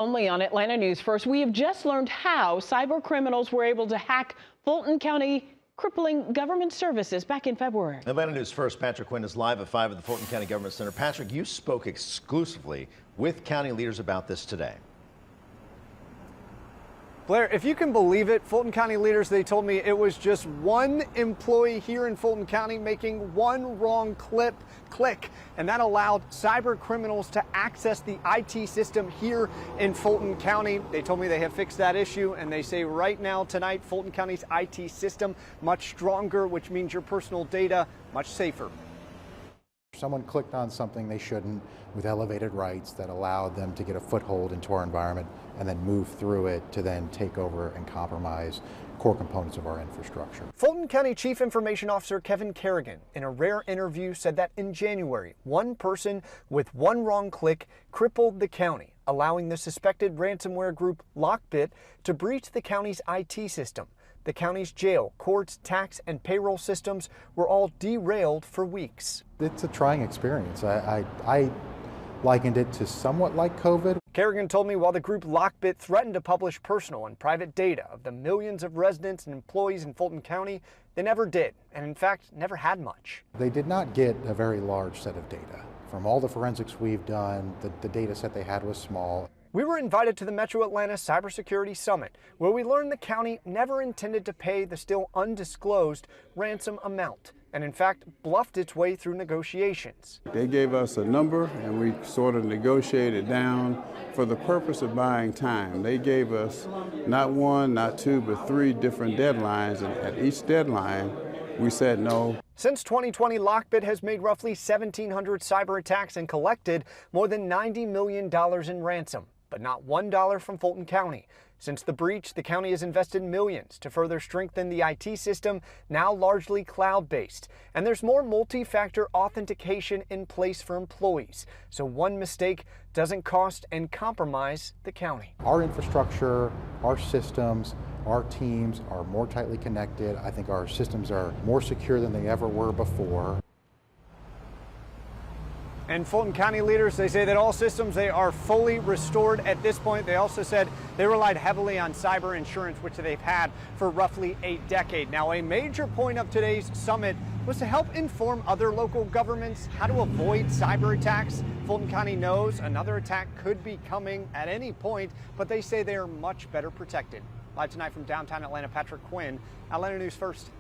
Only on Atlanta News First, we have just learned how cyber criminals were able to hack Fulton County, crippling government services back in February. Atlanta News First, Patrick Quinn is live at 5 at the Fulton County Government Center. Patrick, you spoke exclusively with county leaders about this today. Blair, if you can believe it, Fulton County leaders, they told me it was just one employee here in Fulton County making one wrong click, and that allowed cyber criminals to access the IT system here in Fulton County. They told me they have fixed that issue, and they say right now, tonight, Fulton County's IT system much stronger, which means your personal data much safer. Someone clicked on something they shouldn't with elevated rights that allowed them to get a foothold into our environment and then move through it to then take over and compromise core components of our infrastructure. Fulton County Chief Information Officer Kevin Kerrigan, in a rare interview, said that in January, one person with one wrong click crippled the county, allowing the suspected ransomware group Lockbit to breach the county's IT system. The county's jail, courts, tax, and payroll systems were all derailed for weeks. It's a trying experience. I likened it to somewhat like COVID. Kerrigan told me while the group Lockbit threatened to publish personal and private data of the millions of residents and employees in Fulton County, they never did, and in fact, never had much. They did not get a very large set of data. From all the forensics we've done, the data set they had was small. We were invited to the Metro Atlanta Cybersecurity Summit, where we learned the county never intended to pay the still undisclosed ransom amount, and in fact bluffed its way through negotiations. They gave us a number and we sort of negotiated down for the purpose of buying time. They gave us not one, not two, but 3 different deadlines, and at each deadline we said no. Since 2020, Lockbit has made roughly 1,700 cyber attacks and collected more than $90 million in ransom, but not $1 from Fulton County. Since the breach, the county has invested millions to further strengthen the IT system, now largely cloud-based. And there's more multi-factor authentication in place for employees, so one mistake doesn't cost and compromise the county. Our infrastructure, our systems, our teams are more tightly connected. I think our systems are more secure than they ever were before. And Fulton County leaders, they say that all systems, they are fully restored at this point. They also said they relied heavily on cyber insurance, which they've had for roughly a decade. Now, a major point of today's summit was to help inform other local governments how to avoid cyber attacks. Fulton County knows another attack could be coming at any point, but they say they are much better protected. Live tonight from downtown Atlanta, Patrick Quinn, Atlanta News First.